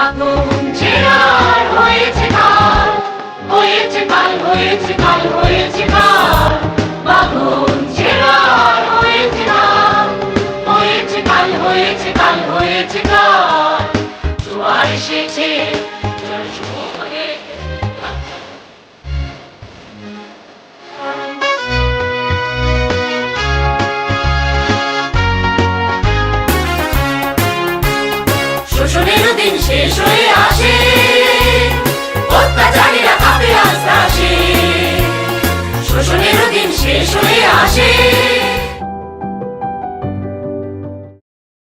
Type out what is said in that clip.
আগুন ছেড়ার হয়েছে কাল, হয়েছে কাল, হয়েছে কাল, হয়েছে কাল। আগুন ছেড়ার হয়েছে কাল, হয়েছে কাল, হয়েছে কাল, হয়েছে কাল। জোয়ার এসেছে জনসমুদ্রে। শোষণের দিন শেষ হয়ে আসে,